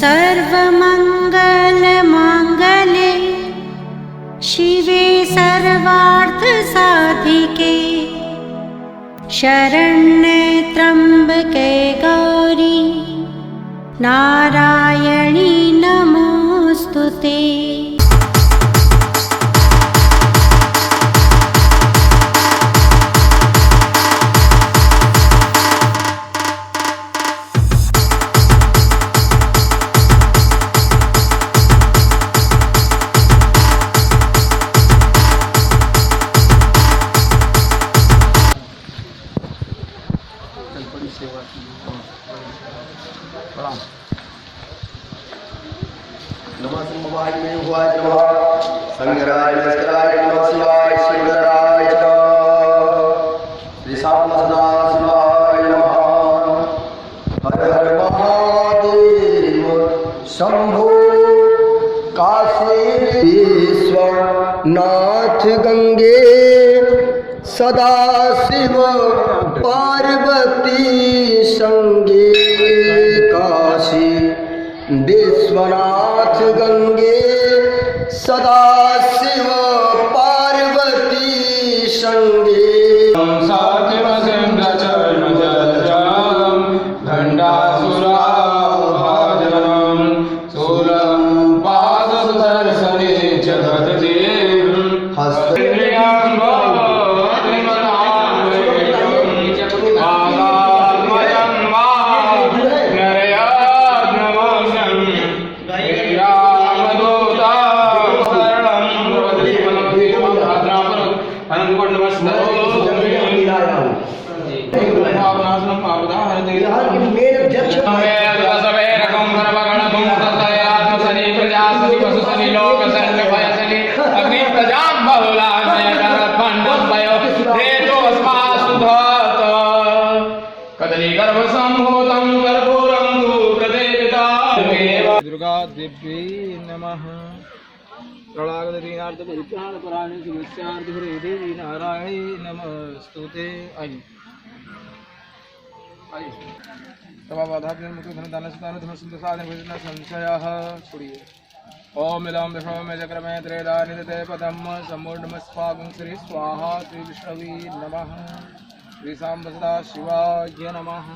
सर्वमङ्गलमाङ्गल्ये शिवे सर्वार्थसाधिके शरण्ये त्र्यम्बके गौरी नारायणी नमोऽस्तुते। नमः शिवाय संगराय नमस्काराय नमः शिवाय शिवराय श्री श्याम सदा शिवाय नमः। हर हर महादेव शंभो काशी विश्वनाथ गंगे सदा शिव पार्वती संगे काशी विश्वनाथ गंगे सदा शिव पार्वती संगे दुर्गा देवी नमः। प्रणागदीनार्थ परित्राण परायण समस्यार्थ देवी नारायणी नमस्तुते। आइए संशयः छोड़िए। ओम इलम विष्णु चक्रमे त्रेदानिदते पदम समुर्णमस्पागं श्री स्वाहा श्री विष्णवे नमः। श्री सांब सदा शिवाय नमः।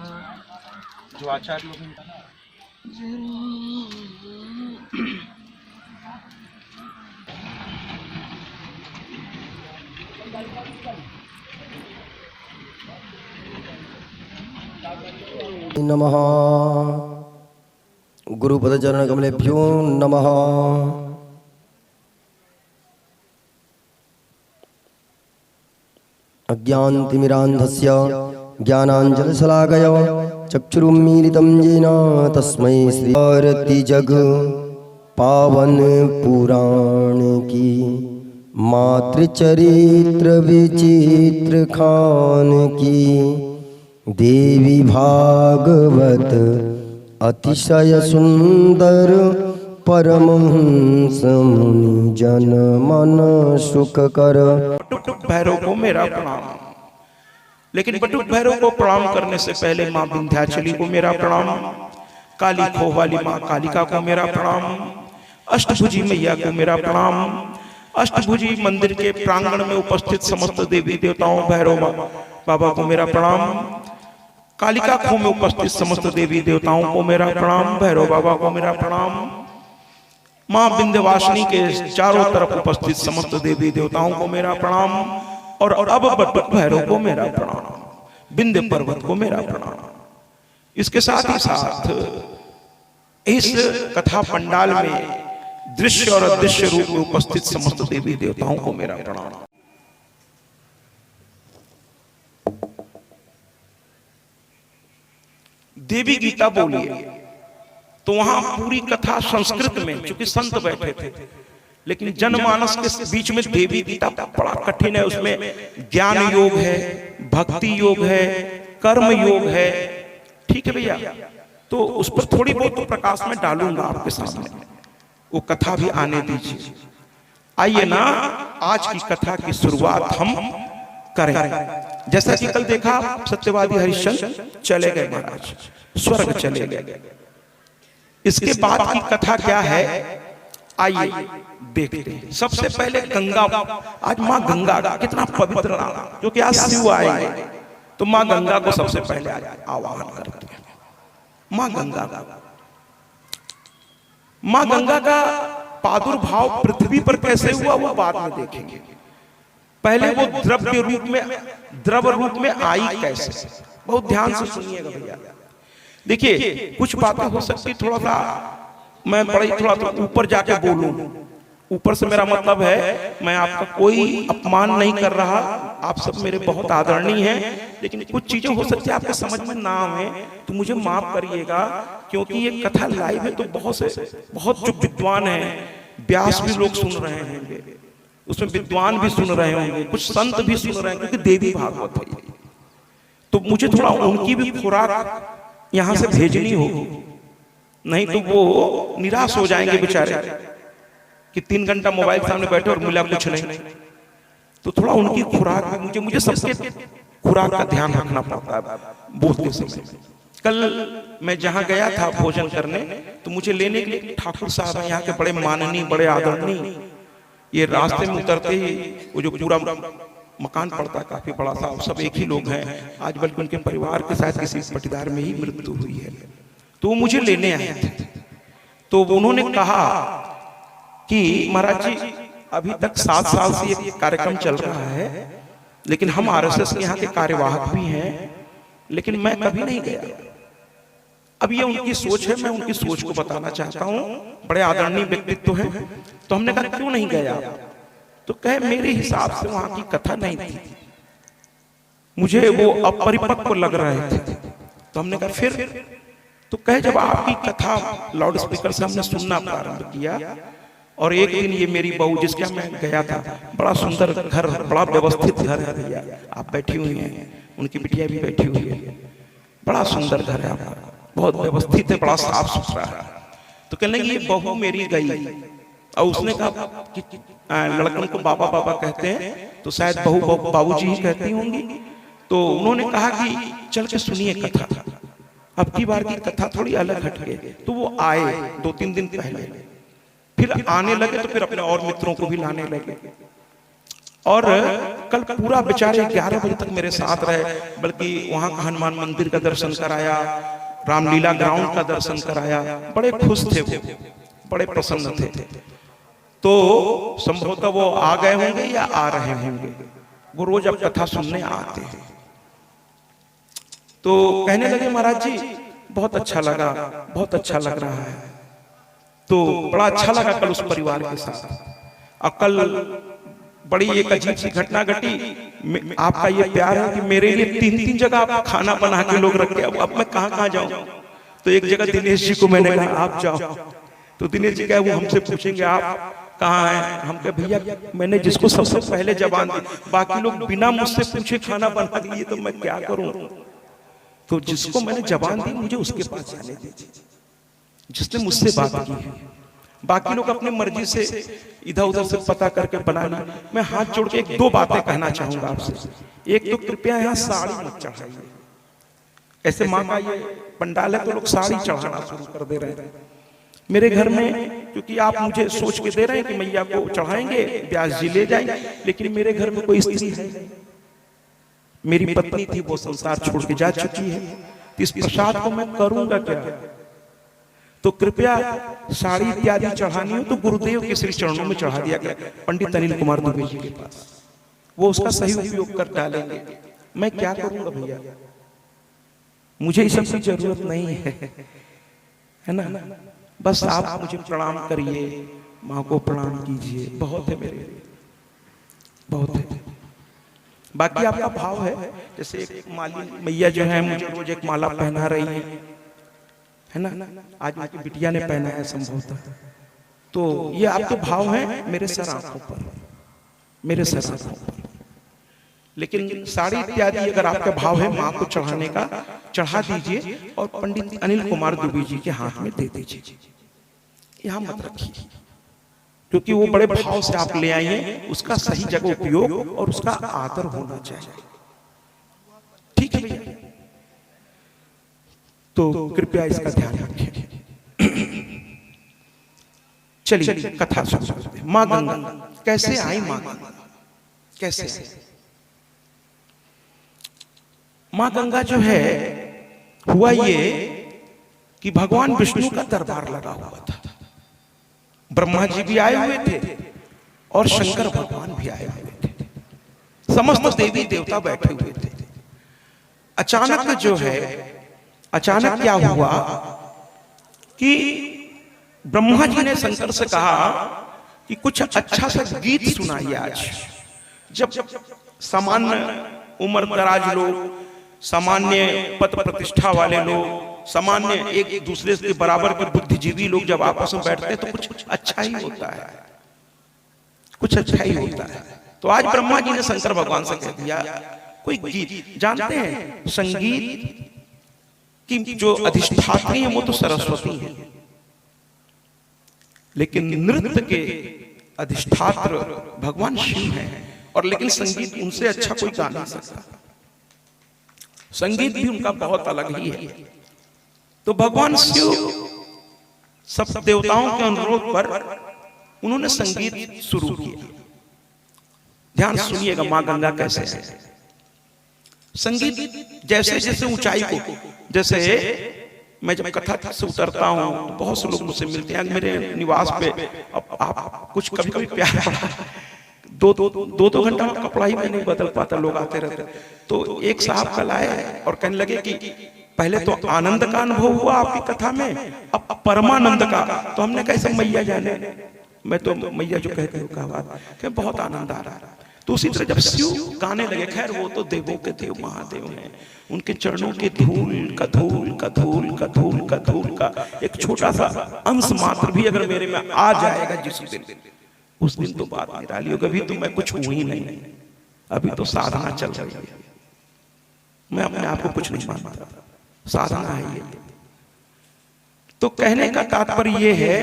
जो आचार्य लोग नमः। गुरुपद चरण कमलेभ्यो नमः। अज्ञानतिमिरान्धस्य ज्ञानाञ्जनशलाकया चक्षुरुन्मीलितं येन तस्मै श्री भारती जग पावन पुराण की मातृचरित्र विचित्र खान की देवी भागवत अतिशय सुंदर परमहंस मुनि जन मन सुख कर। बटुक भैरव को मेरा प्रणाम। लेकिन बटुक भैरव को प्रणाम करने से पहले माँ विंध्याचली को मेरा प्रणाम, काली खोह वाली माँ कालिका को मेरा प्रणाम, अष्टभुजी मैया को मेरा प्रणाम, अष्टभुजी मंदिर के प्रांगण में उपस्थित समस्त देवी देवताओं भैरव बाबा को मेरा प्रणाम, कालिका खोह में उपस्थित समस्त देवी देवताओं को मेरा प्रणाम, भैरव बाबा को मेरा प्रणाम, माँ विंध्यवासिनी के चारों तरफ उपस्थित समस्त देवी देवताओं को मेरा प्रणाम, और अब बटुक भैरव को मेरा प्रणाम, विंध्य पर्वत को मेरा प्रणाम। इसके साथ ही साथ इस कथा पंडाल में दृश्य और अदृश्य रूप में उपस्थित समस्त देवी देवताओं को मेरा प्रणाम। देवी गीता बोलिए तो वहां पूरी कथा संस्कृत में, चूंकि संत बैठे थे, लेकिन जनमानस के बीच में देवी गीता बड़ा कठिन है। उसमें ज्ञान योग है, भक्ति योग है, कर्म योग है। ठीक है भैया, तो उस पर थोड़ी बहुत तो प्रकाश में डालूंगा आपके सामने, वो कथा भी आने दीजिए। आइए ना आज की कथा की शुरुआत हम करें। जैसा कि कल देखा सत्यवादी हरिश्चंद्र चले गए महाराज, स्वर्ग चले गए। इसके बाद की कथा क्या है, आइए देखते हैं। सबसे पहले गंगा, आज माँ गंगा का कितना पवित्र नाम, क्योंकि आज शिव आएंगे तो माँ गंगा को सबसे पहले आवाहन करते हैं। माँ गंगा का, माँ गंगा का प्रादुर्भाव पृथ्वी पर कैसे हुआ वो बाद में देखेंगे। पहले वो द्रव रूप में आई कैसे, बहुत ध्यान से सुनिएगा भैया। देखिए कुछ बातें हो सकती थोड़ा सा मैं बड़े थोड़ा ऊपर जाके बोलूं, ऊपर से मेरा मतलब है मैं आपका कोई अपमान नहीं कर रहा, आप सब मेरे बहुत आदरणीय हैं, लेकिन कुछ चीजें हो सकती है आपके समझ में ना आए तो मुझे माफ करिएगा, क्योंकि ये कथा लाइव है तो बहुत जो विद्वान हैं, व्यास भी लोग सुन रहे होंगे, उसमें विद्वान भी सुन रहे होंगे, कुछ संत भी सुन रहे हैं, क्योंकि देवी भागवत है, तो मुझे थोड़ा उनकी भी खुराक यहां से भेजनी होगी, नहीं तो वो निराश हो जाएंगे बेचारे कि 3 घंटा मोबाइल सामने बैठे और मिला कुछ नहीं। तो थोड़ा उनकी खुराक भी मुझे सबके खुराक का ध्यान रखना पड़ता है बोलते समय। कल मैं जहां गया था भोजन करने, तो मुझे लेने के लिए ठाकुर साहब हैं, यहाँ के बड़े माननीय, बड़े आदरणीय, ये रास्ते में उतरते ही वो जो पूरा मकान पड़ता है काफी बड़ा सा, सब एक ही लोग हैं, आज बल्कि उनके परिवार के साथ किसी पटीदार में ही मृत्यु हुई है, तो वो मुझे लेने आए थे। तो उन्होंने कहा कि महाराज जी अभी तक 7 साल से ये कार्यक्रम चल रहा है, लेकिन हम आरएसएस के यहाँ के कार्यवाहक भी हैं, लेकिन मैं कभी नहीं गया। अब ये उनकी सोच है, मैं उनकी सोच को बताना चाहता हूँ, बड़े आदरणीय व्यक्तित्व है। तो हमने कहा क्यों नहीं गया, तो कहे मेरे हिसाब से वहां की कथा नहीं थी, मुझे वो अपरिपक्व लग रहे थे। तो हमने कहा फिर, तो कहे जब आपकी कथा लाउड स्पीकर से हमने सुनना प्रारंभ किया, और एक दिन ये मेरी बहू जिसके मैं गया था, बड़ा सुंदर घर, बड़ा व्यवस्थित घर है भैया, आप बैठी हुई हैं, उनकी बिटिया भी बैठी हुई है, बड़ा सुंदर घर है आपका, बहुत व्यवस्थित है, बड़ा साफ सुथरा है। तो कहने लगी ये बहू मेरी गई, और उसने कहा कि लड़कन को बाबा बाबा कहते हैं, तो शायद बहू बाबूजी ही कहती होंगी। तो उन्होंने कहा कि चल के सुनिए कथा, अब की बार की कथा थोड़ी अलग हट गई। तो वो आए 2-3 दिन पहले, फिर आने लगे, तो फिर अपने और मित्रों को भी लाने लगे, और कल पूरा बेचारे 11 बजे तक मेरे साथ रहे, बल्कि वहां का हनुमान मंदिर का दर्शन कराया, रामलीला ग्राउंड का दर्शन कराया, बड़े खुश थे वो, बड़े प्रसन्न थे। तो संभवतः वो आ गए होंगे या आ रहे होंगे, वो रोज अब कथा सुनने आते हैं। तो कहने लगे महाराज जी बहुत अच्छा लगा, बहुत अच्छा लग रहा है, तो बड़ा अच्छा लगा कल उस परिवार के साथ। और कल बड़ी एक अजीब सी घटना घटी, आपका ये प्यार है कि मेरे लिए 3-3 जगह आप खाना बना के लोग रखे, अब मैं कहाँ जाऊं। तो एक जगह दिनेश जी को मैंने कहा आप जाओ, तो दिनेश जी कहे वो हमसे पूछेंगे आप कहाँ हैं, हम कहे भैया मैंने जिसको सबसे पहले जबान दी, बाकी लोग बिना मुझसे पूछे खाना बना दिए, तो मैं क्या करूं। तो जिसको मैंने जबान दी मुझे उसके पास जाने दीजिए, जिसने मुझसे बात की है, बाकी लोग अपनी मर्जी से इधर उधर से पता करके बना ली। मैं हाथ जोड़ के 1-2 बातें कहना चाहूंगा आपसे। एक तो कृपया यहाँ साड़ी मत चढ़ाइए, ऐसे माँ का ये पंडाल है तो लोग साड़ी चढ़ाना शुरू कर दे रहे हैं मेरे घर में, क्योंकि आप मुझे सोच के दे रहे हैं कि मैया को चढ़ाएंगे, व्यास जी ले जाएंगे, लेकिन मेरे घर में कोई स्त्री है, मेरी पत्नी थी वो संसार छोड़ के जा चुकी है, इस प्रसाद को मैं करूंगा क्या। तो कृपया साड़ी इत्यादि चढ़ानी हो तो गुरुदेव के श्री चरणों में चढ़ा दिया गया, पंडित अनिल कुमार दुबे जी के पास, वो उसका सही उपयोग कर डालेंगे। मैं क्या करूंगा भैया, मुझे इस सब की जरूरत नहीं है ना, बस आप मुझे प्रणाम करिए, माँ को प्रणाम कीजिए, बहुत है मेरे, बहुत है। बाकी आपका भाव है, जैसे एक माली मैया जो है मुझे रोज एक माला पहना रही है ना, आज उनकी बिटिया ने पहना है संभवतः, तो ये आपके भाव हैं मेरे सर आंखों पर, मेरे सर आंखों पर। लेकिन साड़ी इत्यादि अगर आपका भाव है माँ को चढ़ाने का, चढ़ा दीजिए और पंडित अनिल कुमार दुबे जी के हाथ में दे दीजिए, यहाँ मत रखिए, क्योंकि वो बड़े भाव से आप ले आए हैं, उसका सही जगह उपयोग और उसका आदर होना चाहिए, ठीक है भैया। तो कृपया इसका ध्यान रखें। चलिए कथा शुरू करते हैं। माँ गंगा कैसे आई? माँ गंगा कैसे आई? माँ गंगा जो है, हुआ ये कि भगवान विष्णु का दरबार लगा हुआ था। ब्रह्मा जी भी आए हुए थे और शंकर भगवान भी आए हुए थे, समस्त देवी देवता बैठे हुए थे। अचानक जो है, अचानक क्या हुआ कि ब्रह्मा जी ने शंकर से कहा कि कुछ अच्छा सा गीत सुनाइए आज। जब सामान्य उम्र दराज लोग, सामान्य पद प्रतिष्ठा वाले लोग, सामान्य एक दूसरे के बराबर के बुद्धिजीवी लोग जब आपस में बैठते हैं तो कुछ अच्छा ही होता है, कुछ अच्छा ही होता है। तो आज ब्रह्मा जी ने शंकर भगवान से कह दिया कोई गीत। जानते हैं संगीत की जो अधिष्ठात्री है वो तो सरस्वती है, लेकिन नृत्य के अधिष्ठात्र भगवान शिव हैं, और लेकिन संगीत उनसे अच्छा कोई गा नहीं सकता। संगीत भी उनका बहुत अलग ही है। तो भगवान शिव सब देवताओं के अनुरोध पर उन्होंने संगीत शुरू किया। ध्यान सुनिएगा मां गंगा कैसे है। संगीत जैसे जैसे ऊंचाई को, जैसे मैं जब कथा से उतरता हूं तो बहुत से लोग मुझसे मिलते हैं मेरे निवास पे। अब आप कुछ कभी कभी प्यार पड़ा, दो घंटा कपड़ा ही मैं नहीं बदल पाता, लोग आते रहते। तो एक साहब कल आए और कहने लगे कि पहले तो आनंद का अनुभव हुआ आपकी कथा में, अब परमानंद का। तो हमने कैसे मैया जाने, मैं तो मैया जो कहते हो का बात कि बहुत आनंद आ रहा है। तो उसी तरह जब शिव गाने लगे, खैर वो तो देवों के देव महादेव हैं, उनके चरणों के धूल का धूल का धूल का धूल का धूल का एक छोटा सा अंश मात्र भी अगर मेरे में आ जाएगा जिस दिन, उस दिन तो बात निराली होगी। अभी तो मैं कुछ हूं ही नहीं, अभी तो साधना चल रही है। मैं अपने आप को कुछ नहीं मानता, साधना है ये। तो कहने का तात्पर्य ये है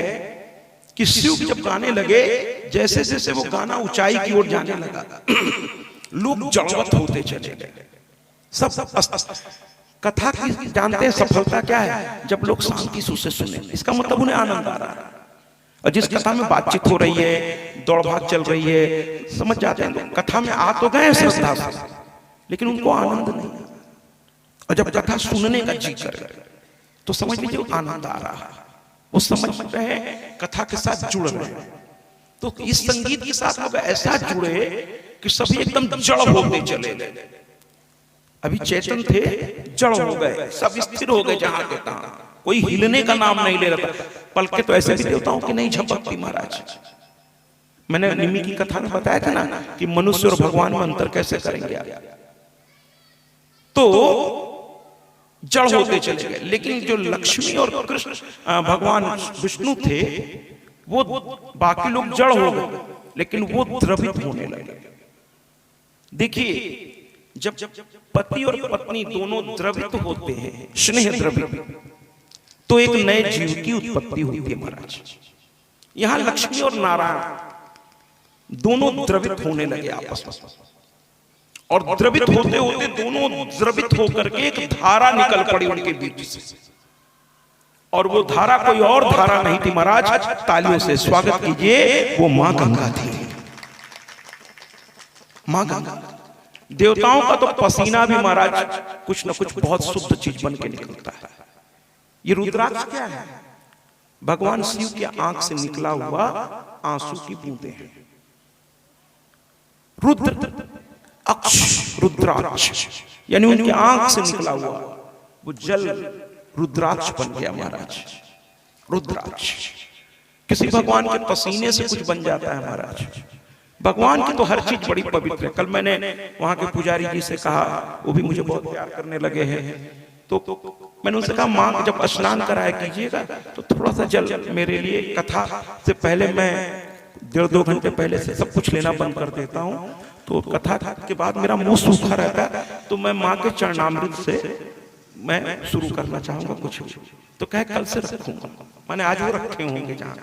कि शिव जब गाने लगे, जैसे जैसे वो गाना ऊंचाई की ओर जाने लगा, लोग जड़वत होते चले गए। सब कथा की जानते हैं सफलता क्या है? जब लोग शांति से सुने, इसका मतलब उन्हें आनंद आ रहा है। और जिस कथा में बातचीत हो रही है, दौड़ भाग चल रही है, समझ जाते हैं लोग कथा में आ तो गए श्रद्धा से, लेकिन उनको आनंद नहीं। और जब कथा सुनने का जी करे तो समझ लीजिए आनंद आ रहा है, वो समझ रहे हैं, कथा के साथ जुड़ रहे हैं। तो इस संगीत के साथ लोग ऐसा जुड़े कि सभी एकदम जड़ होते चले गए। अभी चेतन थे, जड़ हो गए, सब स्थिर हो गए जहां के तहां, कोई हिलने का नाम नहीं ले रहा था। पलके तो ऐसे भी देवताओं की नहीं झपकती महाराज। मैंने निमी की कथा में बताया था ना कि मनुष्य और भगवान में अंतर कैसे करेंगे आप। तो जड़ होते चले गए, लेकिन जो लक्ष्मी और कृष्ण भगवान विष्णु थे वो बाकी लोग जड़ हो गए, लेकिन वो द्रवित होने लगे। देखिए जब पति और पत्नी दोनों द्रवित होते हैं, स्नेह द्रवित, तो एक नए जीव की उत्पत्ति होती है महाराज। यहां लक्ष्मी और नारायण दोनों द्रवित होने लगे आपस में, और द्रवित होते होते दोनों द्रवित होकर के एक धारा निकल पड़ी उनके बीच से। और वो धारा कोई और धारा नहीं थी महाराज, तालियों से स्वागत कीजिए, वो मां गंगा थी। मां गंगा। देवताओं का तो पसीना भी महाराज कुछ न कुछ बहुत शुद्ध चीज बन के निकलता है। ये रुद्राक्ष क्या है? भगवान शिव की आंख से निकला हुआ आंसू की बूंदें हैं। रुद्र अक्ष, रुद्राक्ष यानी उनकी आंख से निकला हुआ वो जल रुद्राक्ष बन गया महाराज। रुद्राक्ष किसी भगवान के पसीने से कुछ बन जाता है महाराज। भगवान की तो हर चीज बड़ी पवित्र है। कल मैंने वहां के पुजारी जी से कहा, वो भी मुझे बहुत प्यार करने लगे हैं। तो मैंने उनसे कहा मां जब स्नान कराया कीजिएगा तो थोड़ा सा जल मेरे लिए, कथा से पहले मैं 1.5-2 घंटे पहले से सब कुछ लेना बंद कर देता हूँ, तो कथा के बाद मेरा मुंह सूखा रहता है, तो मैं माँ के चरणामृत से मैं शुरू करना चाहूंगा कुछ। तो कहे कल से रखूंगा, मैंने आज वो रखे होंगे जहां।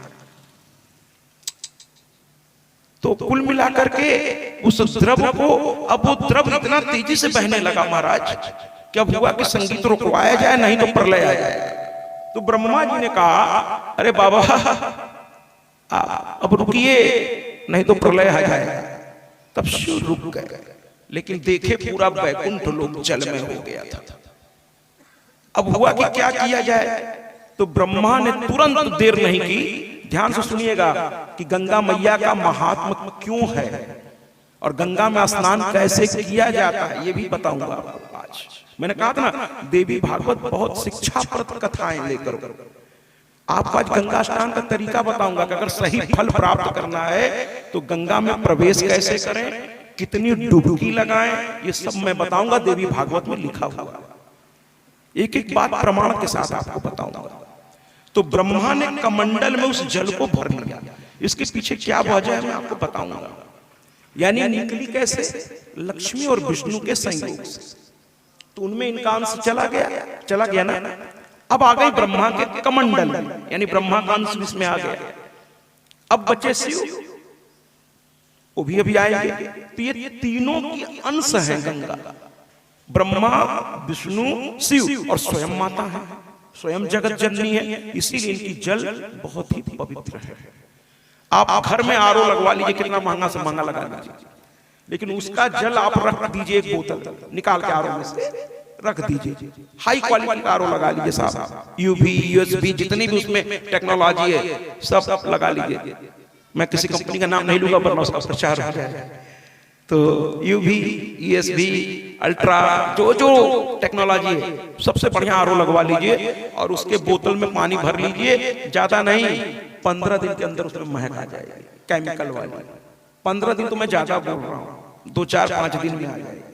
तो कुल मिलाकर के उस द्रव को, अब वो द्रव इतना तेजी से बहने लगा महाराज, क्या हुआ कि संगीत रुकवाया जाए, नहीं तो प्रलय आ जाए। तो ब्रह्मा जी ने कहा अरे बाबा अब रुकिए नहीं तो प्रलय आ जाएगा। तब शिव रुक गए, लेकिन देखे पूरा वैकुंठ लोक जल में हो गया था। अब हुआ कि क्या किया जाए, तो ब्रह्मा ने तुरंत देर नहीं की। ध्यान से सुनिएगा कि गंगा मैया का महात्म क्यों है और गंगा में स्नान कैसे किया जाता है, ये भी बताऊंगा आपको आज। मैंने कहा था ना, देवी भागवत बहुत शिक्षाप्रद कथाएं लेकर आपको आज गंगा स्नान का तरीका बताऊंगा कि अगर सही फल प्राप्त करना है तो गंगा में प्रवेश कैसे करें, कितनी डुबकी लगाएं, ये सब मैं बताऊंगा। देवी भागवत में लिखा हुआ एक एक बात प्रमाण के साथ आपको बताऊंगा। तो ब्रह्मा ने कमंडल में उस जल को भर लिया। इसके पीछे क्या वजह है मैं आपको बताऊंगा। यानी निकली कैसे, लक्ष्मी और विष्णु के संयोग से, तो उनमें इनका अंश चला गया ना। अब आ गई ब्रह्मा के कमंडल, यानी ब्रह्मा का अंश इसमें आ गया। अब बचे शिव, वो भी अभी आएंगे। तो ये तीनों की अंश है गंगा, ब्रह्मा विष्णु शिव और स्वयं माता है, स्वयं जगत जननी है। इसीलिए इनकी जल बहुत ही पवित्र है। आप घर में आरओ लगवा लीजिए, कितना महंगा से महंगा लगा लीजिए, लेकिन उसका जल आप रख दीजिए, एक बोतल निकाल के आरओ में से रख दीजिए, हाई क्वालिटी का आरओ लगा लीजिए साहब, यूवी यूएसबी जितनी भी उसमें टेक्नोलॉजी है सब लगा लीजिए। मैं किसी कंपनी का नाम नहीं लूंगा वरना उसका प्रचार हो जाएगा। तो यूवी यूएसबी अल्ट्रा जो टेक्नोलॉजी है सबसे बढ़िया आरओ लगवा लीजिए और उसके बोतल में पानी भर लीजिए। ज्यादा नहीं, 15 दिन के अंदर उसमें महक आ जाएगी केमिकल वाली। 15 दिन तो मैं ज्यादा बोल रहा हूँ, 2-4-5 दिन में आ जाएगी।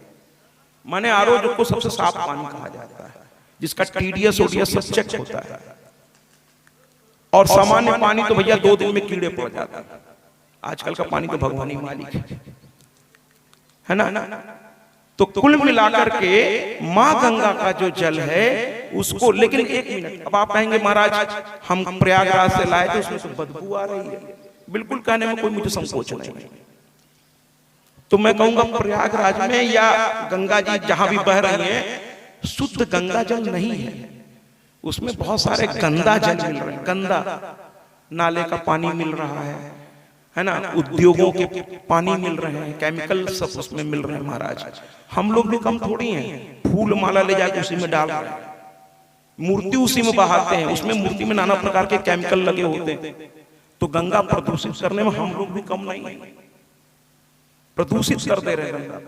माने आरओ जो को सबसे साफ पानी कहा जाता है, जिसका टीडीएस ओडीएस सब चेक होता है। और सामान्य पानी तो भैया 2 दिन में कीड़े पड़ जाता है। आजकल का पानी तो भगवान ही मालिक है ना। तो कुल मिलाकर के माँ गंगा का जो जल है उसको, लेकिन एक मिनट, अब आप कहेंगे महाराज हम प्रयागराज से लाए थे उसमें तो बदबू आ रही है। बिल्कुल कहने में कोई मुझे संकोच नहीं है। तो मैं कहूंगा प्रयागराज में या गंगा जी जहां भी बह रही है, शुद्ध गंगा जल नहीं है, उसमें बहुत सारे गंदा जल मिल रहे हैं। गंदा नाले का पानी मिल रहा है ना, उद्योगों के पानी मिल रहे हैं, केमिकल सब उसमें मिल रहे हैं। महाराज हम लोग भी कम थोड़ी हैं, फूल माला ले जाकर उसी में डाल रहे हैं, मूर्ति उसी में बहाते हैं, उसमें मूर्ति में नाना प्रकार के केमिकल लगे होते हैं। तो गंगा प्रदूषित करने में हम लोग भी कम नहीं है, प्रदूषित कर दे रहे हैं गंगा।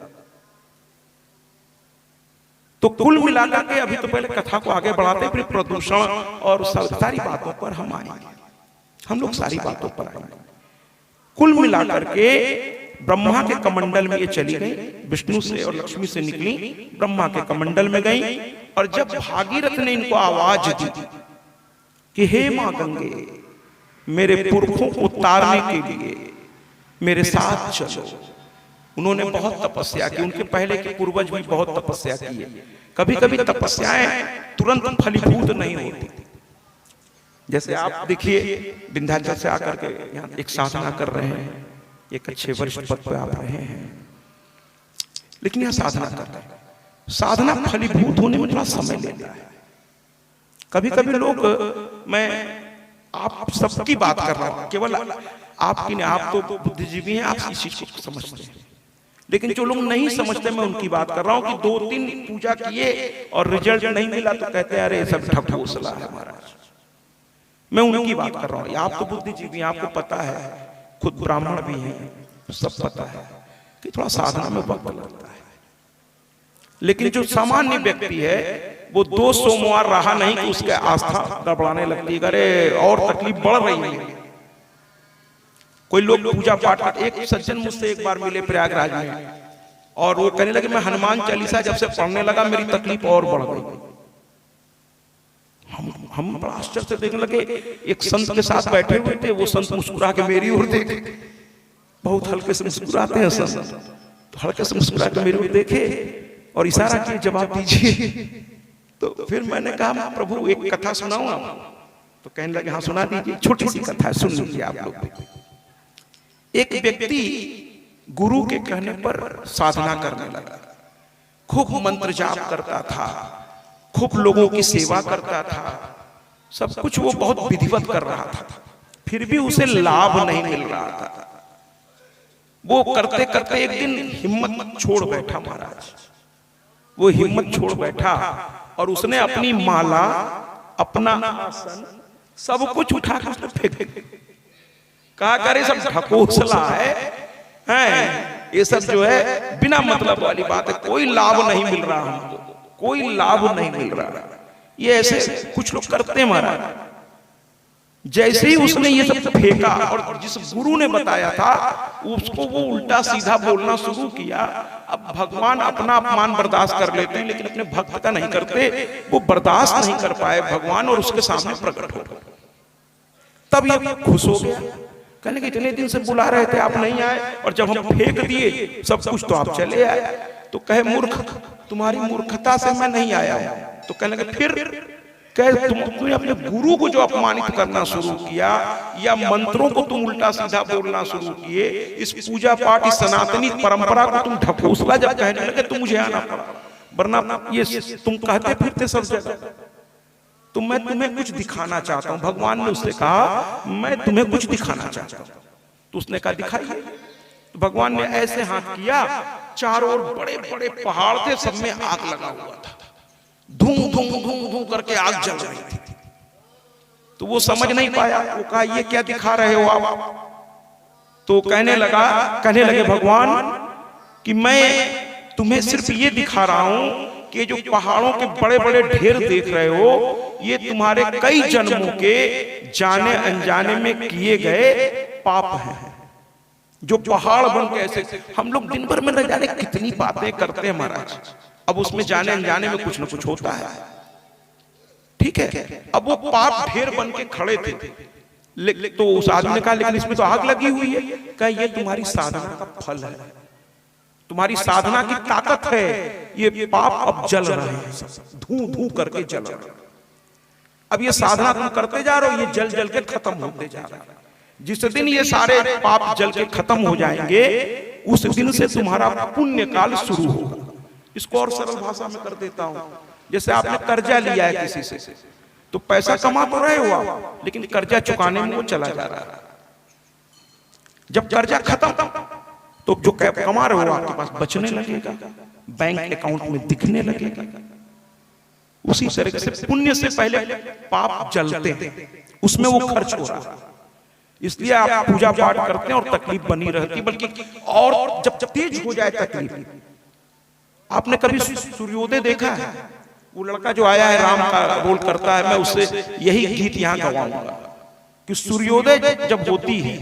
तो कुल मिलाकर के अभी तो पहले कथा को आगे बढ़ाते हैं, फिर प्रदूषण और सारी बातों पर हम आएंगे। हम लोग सारी बातों पर आएंगे। कुल मिलाकर के ब्रह्मा के कमंडल में ये चली गई, विष्णु से और लक्ष्मी से निकली, ब्रह्मा के कमंडल में गई। और जब भागीरथ ने इनको आवाज दी कि हे मां गंगे, मेरे पुरखों को तारने के लिए मेरे साथ चलो। उन्होंने बहुत तपस्या की, उनके पहले के पूर्वज भी बहुत तपस्या की है। कभी कभी तपस्याएं तुरंत फलीभूत नहीं होती। जैसे आप देखिए विंध्याचल से आकर के यहाँ एक साधना कर रहे हैं, एक अच्छे वरिष्ठ पद पर आप रहे हैं, लेकिन यहाँ साधना कर रहे हैं। साधना फलीभूत होने में थोड़ा समय लेता है। कभी कभी लोग, मैं आप सबकी बात कर रहा हूँ, केवल आपकी नहीं, आप तो बुद्धिजीवी हैं, आप इस चीज को समझते हैं। लेकिन जो लोग नहीं समझते, मैं उनकी बात कर रहा हूँ कि 2-3 पूजा किए और रिजल्ट नहीं मिला तो कहते हैं अरे सब ठगोसला है महाराज। मैं उनकी बात कर रहा हूँ। आप तो बुद्धिजीवी, आपको पता है, खुद ब्राह्मण भी हैं, सब पता है कि थोड़ा साधना में वक्त लगता है। लेकिन जो सामान्य व्यक्ति है वो 2 सोमवार रहा नहीं कि उसके आस्था गड़बड़ाने लगती है, अरे और तकलीफ बढ़ रही है। कोई लोग पूजा पाठ, एक सज्जन मुझसे एक बार मिले प्रयागराज में और वो कहने लगे मैं हनुमान चालीसा जब से पढ़ने लगा मेरी तकलीफ और बढ़ गई। हम बड़ा आश्चर्य से देखने लगे। एक संत के साथ बैठे हुए थे, वो संत मुस्कुरा के मेरी ओर देखे, बहुत हल्के से मुस्कुराते हैं संत, तो हल्के से मुस्कुरा के मेरी ओर देखे और इशारा किए जवाब दीजिए। तो फिर मैंने कहा प्रभु एक कथा सुनाऊं आप? तो कहने लगे हाँ सुना दीजिए, छोटी सी कथा है, सुन लीजिए आप लोग। एक व्यक्ति गुरु के कहने पर साधना करने लगा, खूब मंत्र जाप करता था, खूब लोगों की सेवा करता था, सब कुछ वो बहुत विधिवत कर रहा था। फिर भी उसे लाभ नहीं मिल रहा था। वो करते करते एक दिन हिम्मत छोड़ बैठा महाराज। वो हिम्मत छोड़ बैठा और उसने अपनी माला, अपना आसन, सब कुछ उठा कर उसने फेंक दिया। कहा करे सब ढकोसला है, ये सब जो है बिना मतलब वाली बात है, कोई लाभ नहीं मिल रहा हमको, कोई लाभ नहीं मिल रहा। ये ऐसे कुछ लोग करते हैं महाराज। जैसे ही उसने ये सब फेंका और जिस गुरु ने बताया था उसको वो उल्टा सीधा बोलना शुरू किया। अब भगवान अपना अपमान बर्दाश्त कर लेते हैं लेकिन अपने भक्त का नहीं करते। वो बर्दाश्त नहीं कर पाए भगवान और उसके सामने प्रकट हो गए। तब ये खुश हो गया, कहने कि इतने दिन से बुला रहे थे आप नहीं आए, और जब हम फेंक दिए सब कुछ तो आप चले आए। तो कहे मूर्ख, तुम्हारी मूर्खता से मैं नहीं आया हूं। तो कहने लगे फिर कहे तुमने अपने गुरु को जो अपमानित करना शुरू किया या मंत्रों को तुम उल्टा सीधा बोलना शुरू किए, इस पूजा पाठ, इस सनातनी परंपरा को तुम ढकोसला जब कहने लगे तो मुझे आना पड़ा, वरना ये तुम कहते फिरते सब जगह। तो मैं तुम्हें कुछ दिखाना चाहता हूं। भगवान ने उससे कहा मैं तुम्हें कुछ दिखाना चाहता हूं। तो उसने कहा दिखाइए। तो भगवान ने ऐसे हाथ किया, चारों ओर बड़े बड़े पहाड़ थे, सब में आग लगा हुआ था, धूम धूम धूम धूम करके आग जल रही थी। तो वो समझ नहीं पाया। वो कहा ये क्या दिखा रहे हो आप? तो कहने लगे भगवान कि मैं तुम्हें सिर्फ ये दिखा रहा हूं कि जो पहाड़ों के बड़े बड़े ढेर देख रहे हो, ये तुम्हारे कई जन्मों के जाने अनजाने में किए गए पाप हैं। जो पहाड़ बन के ऐसे, हम लोग दिन भर में न जाने कितनी बातें करते हैं महाराज, अब उसमें जाने अनजाने में कुछ न कुछ होता है, ठीक है। अब वो पाप ढेर बन के खड़े थे। तो उस आदमी ने कहा लेकिन इसमें तो आग लगी हुई है। कहा ये तुम्हारी साधना का फल है, तुम्हारी साधना की ताकत है। ये पाप अब जल रहे हैं, धू धू करके जल रहे हैं। अब ये साधना तुम करते जा रहे हो, ये जल जल के खत्म होते जा रहा है। जिस दिन ये सारे पाप जल के खत्म हो जाएंगे, उस दिन से तुम्हारा पुण्य काल शुरू होगा। इसको और सरल भाषा में कर देता हूं, जैसे आपने कर्जा लिया है किसी से, तो पैसा कमा तो रहे हो आप, लेकिन कर्जा चुकाने में वो चला जा रहा है। जब कर्जा खत्म तो जो कमा रहे हो आपके पास बचने लगेगा, बैंक अकाउंट में दिखने लगेगा। उसी तरह से पुण्य से पहले पाप जलते हैं, उसमें वो खर्च हो रहा है। इसलिए आप पूजा पाठ करते हैं और तकलीफ बनी रहती, बल्कि और जब तेज हो जाए तकलीफ। आपने कभी सूर्योदय देखा है? वो लड़का जो आया है राम का रोल करता है, मैं उससे यही गीत यहाँ गवाऊंगा कि सूर्योदय जब होती है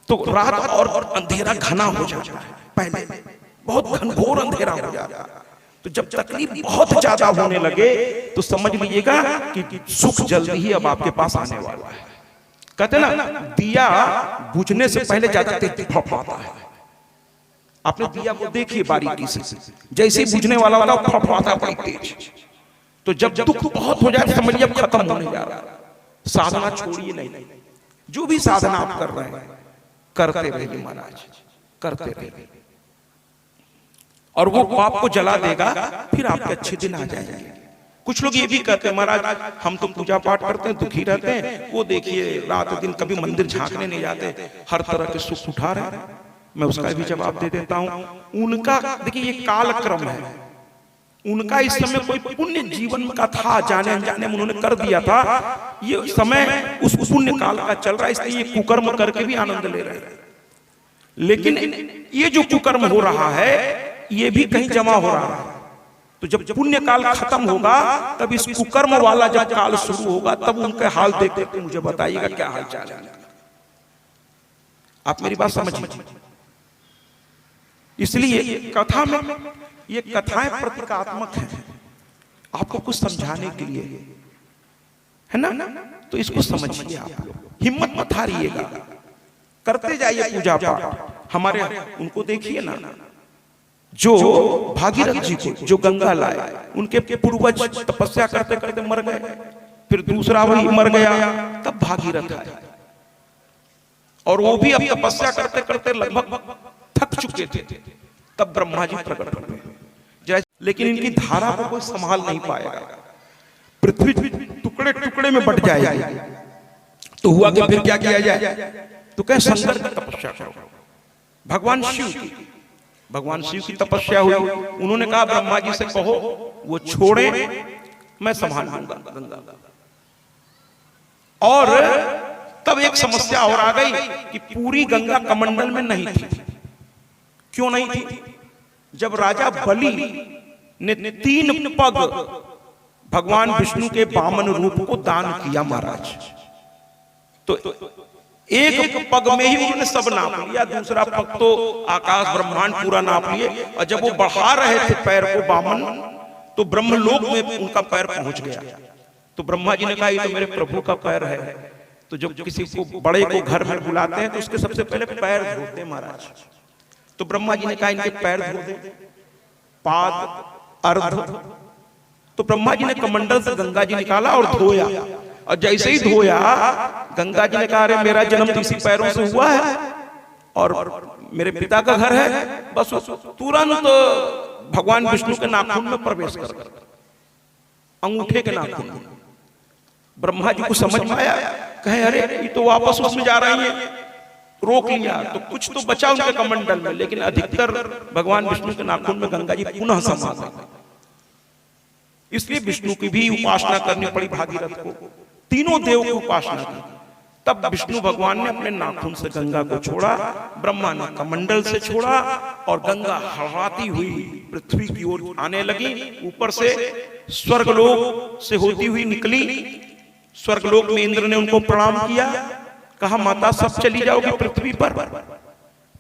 तो रात और अंधेरा घना हो जाता है, पहले बहुत घनघोर अंधेरा हो जाता है। तो जब तकलीफ बहुत ज्यादा होने लगे तो समझ लीजिएगा कि सुख जल्दी ही अब आपके पास आने वाला है। कहते ना दिया बुझने से पहले ज्यादा तेज फड़फड़ाता है। आपने दिया को देखिए बारीकी से, जैसे ही बुझने वाला होता है फड़फड़ाता है बड़ी तेज। तो जब दुख बहुत हो जाए समझिए अब खत्म होने जा रहा है। साधना छोड़िए नहीं, जो भी साधना आप कर रहे हैं करते रहिए महाराज, करते रहिए, और वो पाप को जला देगा, फिर आपके अच्छे दिन आ जाएंगे। कुछ लोग ये भी कहते हैं महाराज हम तो पूजा पाठ करते हैं, दुखी रहते हैं, वो देखिए रात दिन कभी मंदिर झांकने नहीं जाते, हर तरह के सुख उठा रहे हैं। मैं उसका भी जवाब दे देता हूं। उनका देखिए ये कालक्रम है, उनका इस समय कोई पुण्य जीवन का था, जाने अनजाने में उन्होंने कर दिया था, ये समय उस पुण्य काल का चल रहा है, इसलिए ये कुकर्म करके भी आनंद ले रहे हैं। लेकिन ये जो कुकर्म हो रहा है ये भी कहीं जमा हो रहा है। तो जब पुण्य काल खत्म होगा तब इस कुकर्म वाला जब काल शुरू होगा, तब उनके हाल देख के मुझे बताइएगा क्या हाल चाल है। आप मेरी बात समझिए। इसलिए कथा में ये कथाएं प्रतीकात्मक हैं, आपको कुछ समझाने के लिए है ना। तो इसको समझिए, आप लोग हिम्मत मत हारिएगा, करते जाइए पूजा पाठ। हमारे उनको देखिए ना, जो भागीरथ जी को जो गंगा लाए, उनके पूर्वज तपस्या करते करते मर गए, फिर दूसरा वही मर गया, तब भागीरथ आए, और वो भी अब तपस्या करते करते लगभग थक चुके थे, तब ब्रह्मा जी प्रकट हुए। लेकिन इनकी धारा को कोई संभाल नहीं पाएगा, पृथ्वी टुकड़े टुकड़े में बट जाएगी, तो हुआ कि फिर क्या किया जाए? तो कहे शंकर की तपस्या करो, भगवान शिव की तपस्या हुई। उन्होंने कहा ब्रह्मा जी से कहो वो छोड़े, मैं संभाल लूंगा गंगा। और तब एक समस्या और आ गई कि पूरी गंगा कमंडल में नहीं थी। क्यों नहीं थी? जब राजा बलि ने 3 पग भगवान विष्णु के वामन रूप को दान किया महाराज, तो एक पग में ही उन्होंने सब नाप लिया, दूसरा पग तो आकाश ब्रह्मांड पूरा नाप लिए। और जब वो बढ़ा रहे थे पैर को वामन, तो ब्रह्मलोक में उनका पैर पहुंच गया। तो ब्रह्मा जी ने कहा ये तो मेरे प्रभु का पैर है। तो जब किसी को बड़े को घर में बुलाते हैं तो उसके सबसे पहले पैर धोते महाराज। तो ब्रह्मा जी ने कहा इनके पैर धो दे, पाद अर्ध। तो ब्रह्मा जी ने कमंडल से गंगा जी निकाला और धोया। और जैसे ही धोया, गंगा जी ने कहा अरे मेरा जन्म इसी पैरों से हुआ है और मेरे पिता का घर है। बस तुरंत भगवान विष्णु के नाखून में प्रवेश कर, अंगूठे के नाखून में। ब्रह्मा जी को समझ में आया, कहे अरे ये तो वापस उसमें जा रही है। रोक लिया तो कुछ तो बचा उनके कमंडल में, लेकिन अधिकतर भगवान विष्णु के नाखून में गंगा जी पुनः समा गए। इसलिए विष्णु की भी उपासना करनी पड़ी भागीरथ को, तीनों देव की उपासना की। तब विष्णु भगवान ने अपने नाखून से गंगा को छोड़ा, ब्रह्मा ने कमंडल से छोड़ा और गंगा हड़ाती हुई पृथ्वी की ओर आने लगी। ऊपर से स्वर्गलोक से होती हुई निकली। स्वर्गलोक में इंद्र ने उनको प्रणाम किया, कहा माता सब चली जाओगी पृथ्वी पर,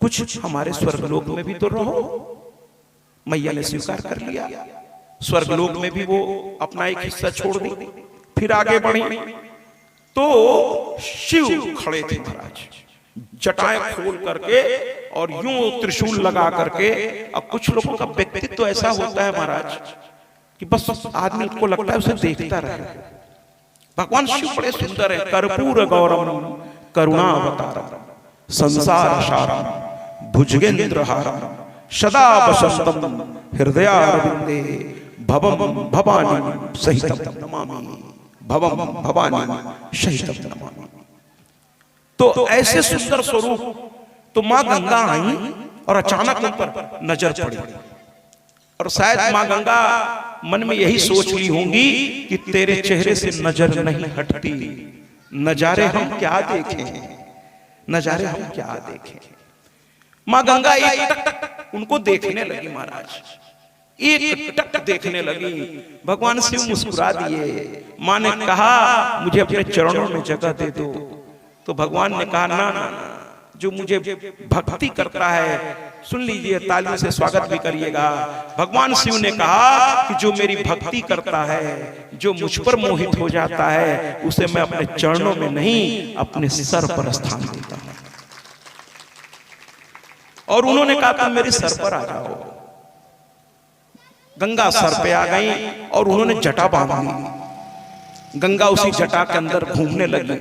कुछ हमारे स्वर्गलोक में भी तो रहो। मैया ने स्वीकार कर लिया। स्वर्गलोक में भी वो अपना एक हिस्सा छोड़ दी। फिर आगे बढ़ी तो शिव खड़े थे महाराज, जटाएं खोल करके और यूं त्रिशूल लगा करके। अब कुछ लोगों का व्यक्तित्व तो ऐसा होता है महाराज कि बस आदमी को लगता है उसे देखता रहे। भगवान शिव बड़े सुंदर है। कर्पूर गौरम करुणावतारम संसार सारम भुजगेंद्रहारम सदा वसंतम हृदयारविंदे भवम भवानी सहितम नमामि, भवम भवानी सहितम नमामि। तो ऐसे सुंदर स्वरूप। तो मां गंगा आई और अचानक उन पर नजर पड़ी। और शायद मां गंगा मन में यही सोच ली होंगी कि तेरे चेहरे से नजर नहीं हटती, नजारे हम क्या देखें, नजारे हम क्या देखें। मां गंगा एक टक उनको देखने लगी महाराज, एक टक देखने लगी। भगवान शिव मुस्कुरा दिए। मां ने कहा मुझे अपने चरणों में जगह दे दो। तो भगवान ने कहा ना ना, जो मुझे भक्ति करता है, सुन लीजिए, तालियों से स्वागत भी करिएगा। भगवान शिव ने कहा कि जो मेरी भक्ति करता है, जो मुझ पर मोहित हो जाता है, उसे मैं अपने चरणों में नहीं अपने सर पर स्थान देता हूं। और उन्होंने कहा तुम मेरे सर पर आ जाओ। गंगा सर पे आ गई और उन्होंने जटा बांध ली। गंगा उसी जटा के अंदर घूमने लगी।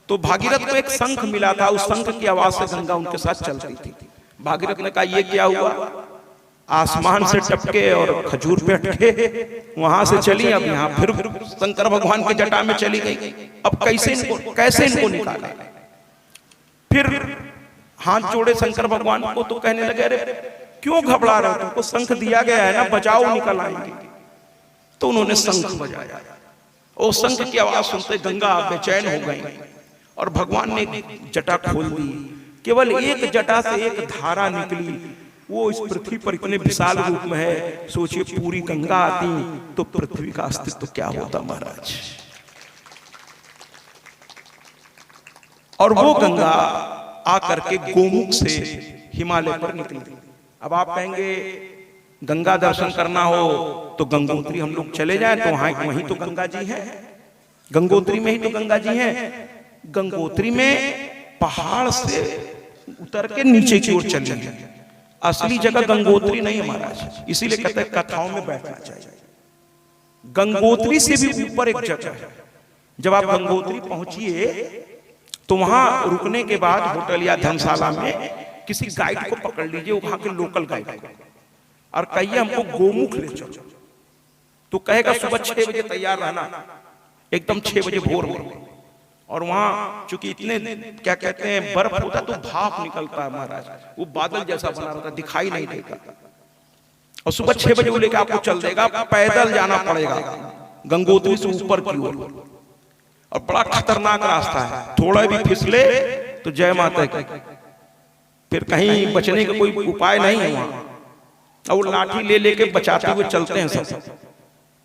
तो भागीरथ को एक शंख मिला था, उस शंख की आवाज से गंगा उनके साथ चलती थी। भागीरथ ने कहा ये क्या हुआ? आसमान से टपके और खजूर पे अटके, वहां से चली, अब यहाँ फिर शंकर भगवान के जटा में चली गई। अब कैसे इनको निकाला? फिर हाथ जोड़े शंकर भगवान को, तो कहने लगे अरे क्यों घबरा रहे हो, तुमको शंख दिया गया है ना, बजाओ निकल आएंगे। तो उन्होंने शंख बजाया और शंख की आवाज सुनते गंगा बेचैन हो गई और भगवान ने जटा खोल दी। केवल एक जटा से एक धारा निकली, वो इस पृथ्वी पर इतने विशाल रूप में है। सोचिए पूरी गंगा आती तो पृथ्वी का अस्तित्व क्या होता महाराज। और वो गंगा आकर के गोमुख से हिमालय पर निकली। अब आप कहेंगे गंगा दर्शन करना हो तो गंगोत्री हम लोग चले जाएं, तो वहीं तो गंगा जी हैं, गंगोत्री में ही तो गंगा जी हैं। गंगोत्री में पहाड़ से उतर के नीचे की ओर चली है, असली जगह गंगोत्री नहीं है महाराज। इसीलिए कहते हैं कथाओं में बैठना चाहिए। गंगोत्री से भी ऊपर एक जगह है। जब आप गंगोत्री पहुंचिए तो वहां रुकने के बाद होटल या धर्मशाला में किसी गाइड को पकड़ लीजिए, वहां के लोकल गाइड को, और कहिए हमको गोमुख ले चलो। तो कहेगा सुबह 6 बजे तैयार रहना, एकदम 6 बजे भोर में, और वहां चूंकि इतने क्या कहते हैं बर्फ होता तो भाप निकलता है महाराज, वो बादल जैसा बना रहता, दिखाई नहीं देता। और सुबह 6 बजे वो लेकर आपको चल देगा, पैदल जाना पड़ेगा गंगोत्री से ऊपर की ओर, और बड़ा खतरनाक रास्ता है, थोड़ा भी फिसले तो जय माता की, फिर कहीं बचने का कोई उपाय नहीं है वहां। और वो लाठी ले लेके बचाते हुए चलते हैं सब,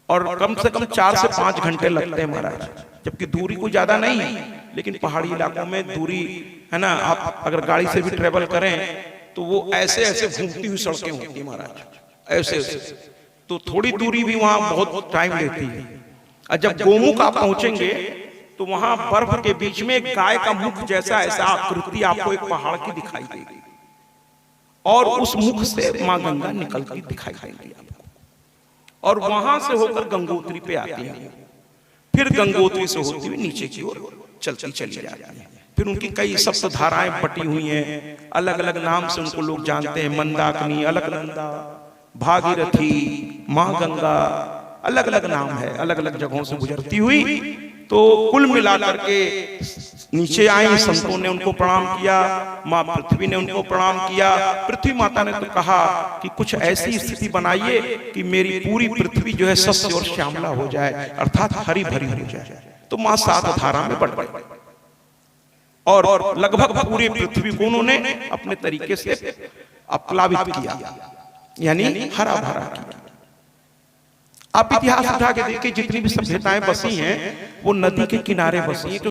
और कम से कम 4 से 5 घंटे लगते हैं महाराज, जबकि दूरी कोई ज्यादा नहीं है, लेकिन पहाड़ी इलाकों में दूरी है ना, आप अगर गाड़ी से भी ट्रेवल करें तो वो ऐसे ऐसे घूमती हुई सड़कें होती है महाराज, ऐसे ऐसे, तो थोड़ी दूरी भी वहां बहुत टाइम लेती है। और जब गोमुख आप पहुंचेंगे तो वहां बर्फ के बीच में एक गाय का मुख जैसा ऐसा आकृति आपको एक पहाड़ की दिखाई देगी, और उस मुख से मां गंगा निकलती दिखाई देगी आपको, और वहां से होकर गंगोत्री पे आती है, फिर गंगोत्री से होती हुई नीचे की ओर चलती चली जाती है। फिर उनकी कई सप्त धाराएं बटी हुई हैं, अलग अलग नाम से उनको लोग जानते हैं, मंदाकिनी, अलकनंदा, भागीरथी, मां गंगा, अलग अलग नाम है, अलग अलग जगहों से गुजरती हुई। तो कुल मिलाकर के नीचे आई, संतों ने उनको प्रणाम किया, माँ पृथ्वी ने उनको प्रणाम किया। पृथ्वी माता ने तो कहा कि कुछ ऐसी स्थिति बनाइए कि मेरी पूरी पृथ्वी जो है सस्य और श्यामला हो जाए, अर्थात हरी भरी हो जाए। तो माँ 7 धारा में बढ़ गई और लगभग पूरी पृथ्वी को उन्होंने अपने तरीके से अपलावित किया, यानी हरा भरा किया। आप इतिहास उठा के देखिए, जितनी भी सभ्यताएं बसी हैं वो नदी के किनारे बसी हैं।